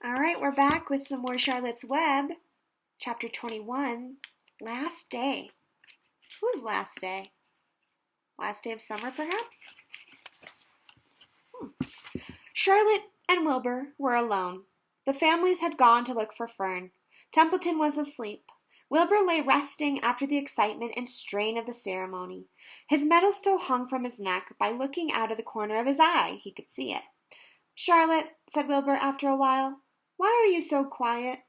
All right, we're back with some more Charlotte's Web, chapter 21, Last Day. Whose last day? Last day of summer, perhaps? Charlotte and Wilbur were alone. The families had gone to look for Fern. Templeton was asleep. Wilbur lay resting after the excitement and strain of the ceremony. His medal still hung from his neck. By looking out of the corner of his eye, he could see it. "Charlotte," said Wilbur after a while, "why are you so quiet?"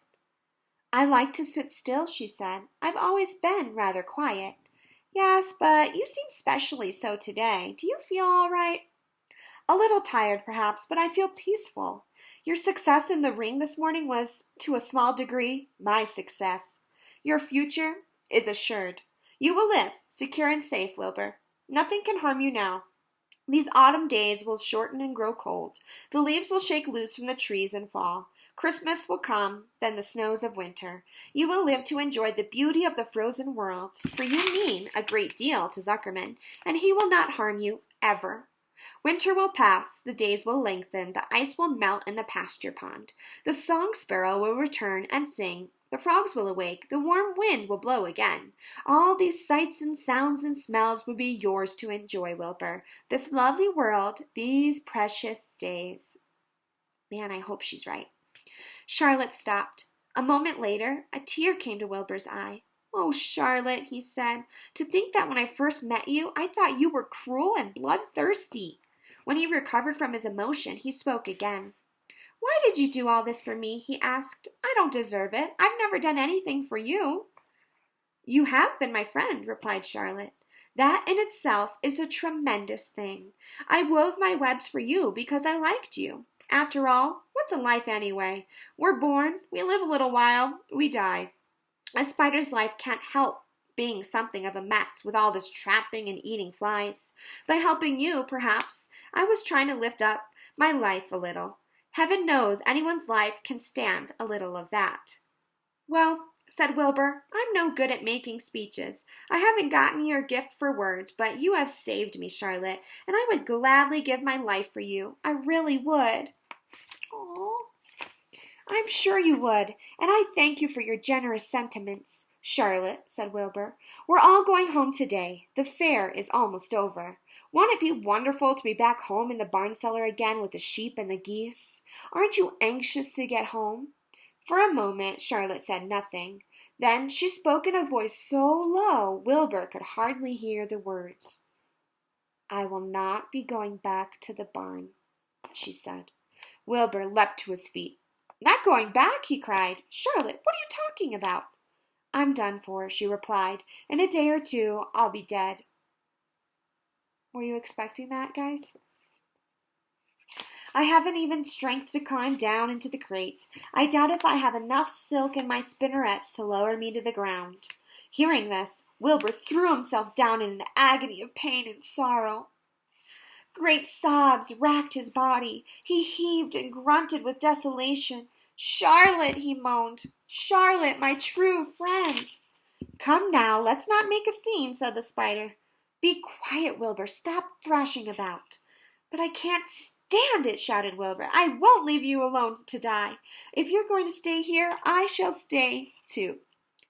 "I like to sit still," she said. "I've always been rather quiet." "Yes, but you seem specially so today. Do you feel all right?" "A little tired, perhaps, but I feel peaceful. Your success in the ring this morning was, to a small degree, my success. Your future is assured. You will live, secure and safe, Wilbur. Nothing can harm you now. These autumn days will shorten and grow cold. The leaves will shake loose from the trees and fall. Christmas will come, then the snows of winter. You will live to enjoy the beauty of the frozen world, for you mean a great deal to Zuckerman, and he will not harm you, ever. Winter will pass, the days will lengthen, the ice will melt in the pasture pond. The song sparrow will return and sing. The frogs will awake, the warm wind will blow again. All these sights and sounds and smells will be yours to enjoy, Wilbur. This lovely world, these precious days. Man, I hope she's right. Charlotte stopped. A moment later, a tear came to Wilbur's eye. "Oh, Charlotte," he said, "to think that when I first met you, I thought you were cruel and bloodthirsty." When he recovered from his emotion, he spoke again. "Why did you do all this for me?" he asked. "I don't deserve it. I've never done anything for you." "You have been my friend," replied Charlotte. "That in itself is a tremendous thing. I wove my webs for you because I liked you. After all, what's a life anyway? We're born, we live a little while, we die. A spider's life can't help being something of a mess with all this trapping and eating flies. By helping you, perhaps, I was trying to lift up my life a little. Heaven knows anyone's life can stand a little of that." "Well," said Wilbur, "I'm no good at making speeches. I haven't gotten your gift for words, but you have saved me, Charlotte, and I would gladly give my life for you. I really would." "Oh, I'm sure you would, and I thank you for your generous sentiments." "Charlotte," said Wilbur, "we're all going home today. The fair is almost over. Won't it be wonderful to be back home in the barn cellar again with the sheep and the geese? Aren't you anxious to get home?" For a moment Charlotte said nothing. Then she spoke in a voice so low Wilbur could hardly hear the words. "I will not be going back to the barn," she said. Wilbur leapt to his feet. "Not going back?" he cried. "Charlotte, what are you talking about?" "I'm done for," she replied. "In a day or two I'll be dead." Were you expecting that, guys? "I haven't even strength to climb down into the crate. I doubt if I have enough silk in my spinnerets to lower me to the ground." Hearing this, Wilbur threw himself down in an agony of pain and sorrow. Great sobs racked his body. He heaved and grunted with desolation. "Charlotte," he moaned. "Charlotte, my true friend." "Come now, let's not make a scene," said the spider. "Be quiet, Wilbur. Stop thrashing about." "But I can't stand it," shouted Wilbur. "I won't leave you alone to die. If you're going to stay here, I shall stay too."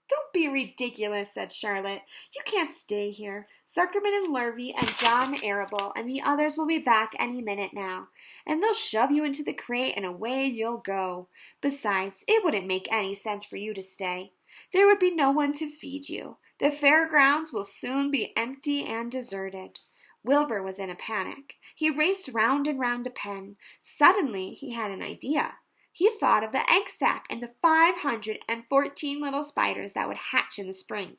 "Don't be ridiculous," said Charlotte. "You can't stay here. Zuckerman and Lurvy and John Arable and the others will be back any minute now, and they'll shove you into the crate and away you'll go. Besides, it wouldn't make any sense for you to stay. There would be no one to feed you. The fairgrounds will soon be empty and deserted." Wilbur was in a panic. He raced round and round the pen. Suddenly he had an idea. He thought of the egg sack and the 514 little spiders that would hatch in the spring.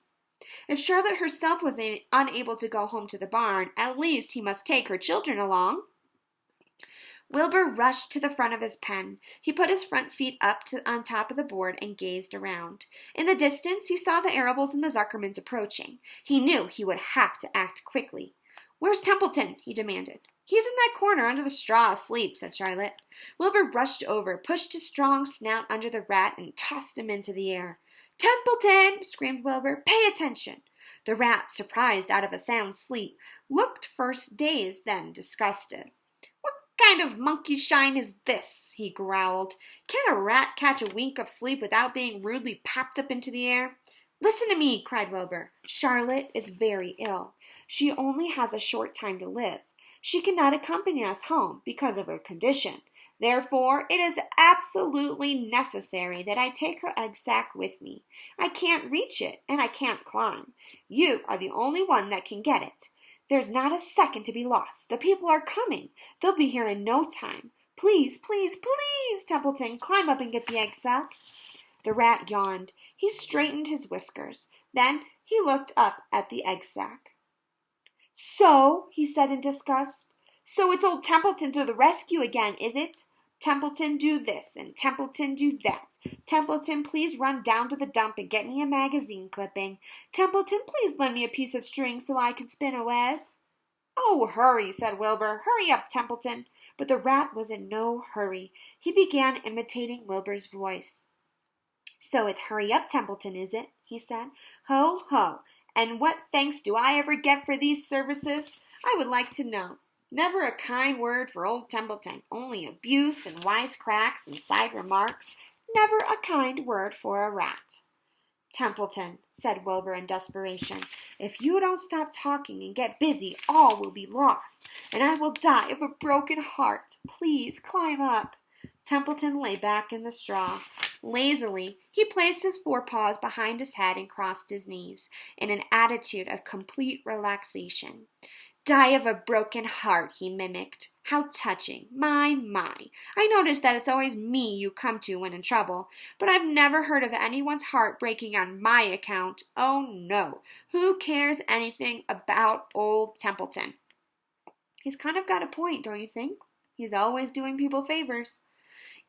If Charlotte herself was unable to go home to the barn, at least he must take her children along. Wilbur rushed to the front of his pen. He put his front feet up on top of the board and gazed around. In the distance, he saw the Arables and the Zuckermans approaching. He knew he would have to act quickly. "Where's Templeton?" he demanded. "He's in that corner under the straw asleep," said Charlotte. Wilbur rushed over, pushed his strong snout under the rat, and tossed him into the air. "Templeton!" screamed Wilbur. "Pay attention!" The rat, surprised out of a sound sleep, looked first dazed, then disgusted. kind of monkey shine is this? He growled. Can a rat catch a wink of sleep without being rudely popped up into the air? Listen to me, cried Wilbur. Charlotte is very ill. She only has a short time to live. She cannot accompany us home because of her condition. Therefore, it is absolutely necessary that I take her egg sac with me. I can't reach it, and I can't climb. You are the only one that can get it. There's not a second to be lost. The people are coming. They'll be here in no time. Please, please, please, Templeton, climb up and get the egg sac. The rat yawned. He straightened his whiskers. Then he looked up at the egg sac. So, he said in disgust, so it's old Templeton to the rescue again, is it? Templeton, do this, and Templeton, do that. Templeton, please run down to the dump and get me a magazine clipping. Templeton, please lend me a piece of string so I can spin a web. Oh, hurry, said Wilbur. Hurry up, Templeton. But the rat was in no hurry. He began imitating Wilbur's voice. So it's hurry up, Templeton, is it? He said. Ho, ho. And what thanks do I ever get for these services? I would like to know. Never a kind word for old Templeton, only abuse and wisecracks and side remarks. Never a kind word for a rat. Templeton, said Wilbur in desperation, if you don't stop talking and get busy, all will be lost, and I will die of a broken heart. Please climb up. Templeton lay back in the straw. Lazily, he placed his forepaws behind his head and crossed his knees, in an attitude of complete relaxation. Die of a broken heart, he mimicked. How touching. My. I notice that it's always me you come to when in trouble, but I've never heard of anyone's heart breaking on my account. Oh, no. Who cares anything about old Templeton? He's kind of got a point, don't you think? He's always doing people favors.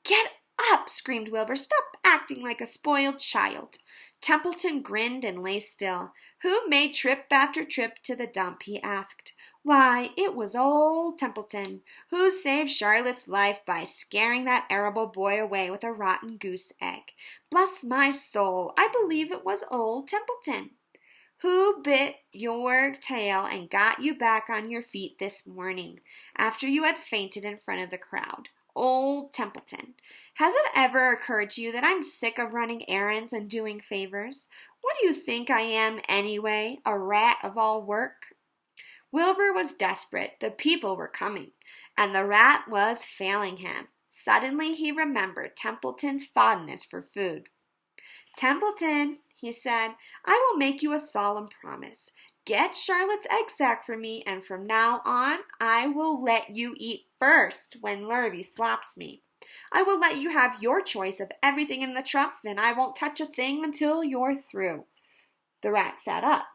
Get up, screamed Wilbur. Stop acting like a spoiled child. Templeton grinned and lay still. Who made trip after trip to the dump, he asked. Why, it was old Templeton, who saved Charlotte's life by scaring that arable boy away with a rotten goose egg. Bless my soul, I believe it was old Templeton. Who bit your tail and got you back on your feet this morning, after you had fainted in front of the crowd? Old Templeton. Has it ever occurred to you that I'm sick of running errands and doing favors? What do you think I am anyway, a rat of all work? Wilbur was desperate. The people were coming, and the rat was failing him. Suddenly he remembered Templeton's fondness for food. Templeton, he said, I will make you a solemn promise. Get Charlotte's egg sac for me, and from now on I will let you eat first when Lurvy slaps me. I will let you have your choice of everything in the trough, and I won't touch a thing until you're through. The rat sat up.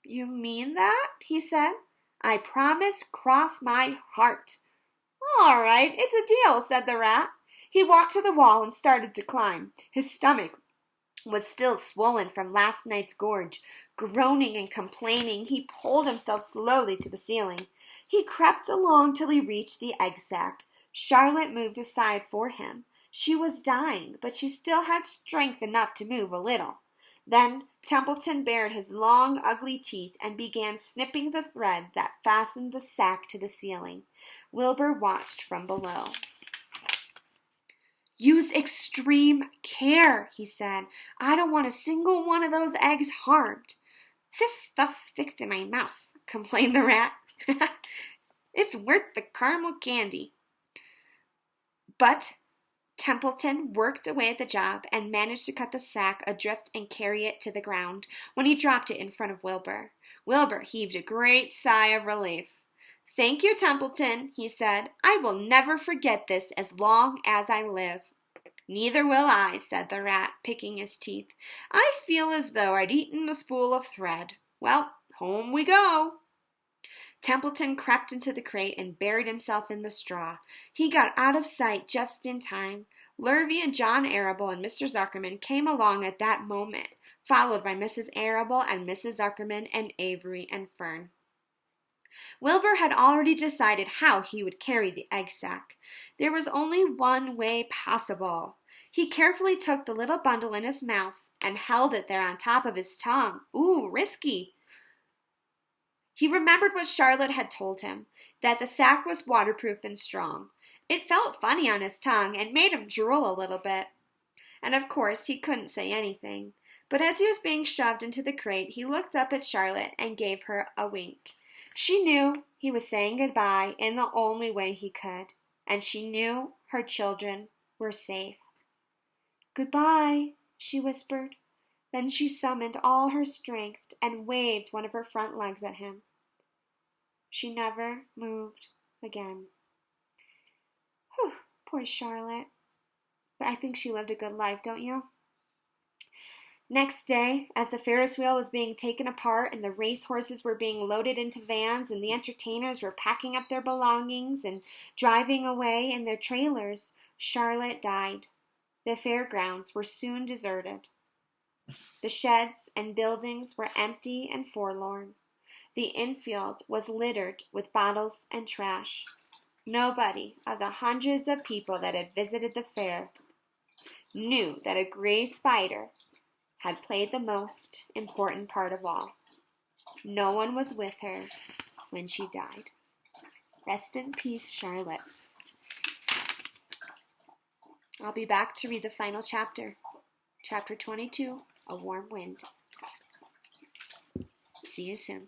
You mean that? He said. I promise, cross my heart. All right, it's a deal, said the rat. He walked to the wall and started to climb. His stomach was still swollen from last night's gorge. Groaning and complaining, he pulled himself slowly to the ceiling. He crept along till he reached the egg sac. Charlotte moved aside for him. She was dying, but she still had strength enough to move a little. Then Templeton bared his long, ugly teeth and began snipping the thread that fastened the sack to the ceiling. Wilbur watched from below. Use extreme care, he said. I don't want a single one of those eggs harmed. Thiff, thuff, thick in my mouth, complained the rat. It's worth the caramel candy. But Templeton worked away at the job and managed to cut the sack adrift and carry it to the ground when he dropped it in front of Wilbur. Wilbur heaved a great sigh of relief. Thank you, Templeton, he said. I will never forget this as long as I live. Neither will I, said the rat, picking his teeth. I feel as though I'd eaten a spool of thread. Well, home we go. Templeton crept into the crate and buried himself in the straw. He got out of sight just in time. Lurvy and John Arable and Mr. Zuckerman came along at that moment, followed by Mrs. Arable and Mrs. Zuckerman and Avery and Fern. Wilbur had already decided how he would carry the egg sac. There was only one way possible. He carefully took the little bundle in his mouth and held it there on top of his tongue. Ooh, risky! He remembered what Charlotte had told him, that the sack was waterproof and strong. It felt funny on his tongue and made him drool a little bit. And of course he couldn't say anything. But as he was being shoved into the crate, he looked up at Charlotte and gave her a wink. She knew he was saying goodbye in the only way he could, and she knew her children were safe. "Goodbye," she whispered. Then she summoned all her strength and waved one of her front legs at him. She never moved again. Whew, poor Charlotte. But I think she lived a good life, don't you? Next day, as the Ferris wheel was being taken apart and the race horses were being loaded into vans and the entertainers were packing up their belongings and driving away in their trailers, Charlotte died. The fairgrounds were soon deserted. The sheds and buildings were empty and forlorn. The infield was littered with bottles and trash. Nobody of the hundreds of people that had visited the fair knew that a gray spider had played the most important part of all. No one was with her when she died. Rest in peace, Charlotte. I'll be back to read the final chapter. Chapter 22, A Warm Wind. See you soon.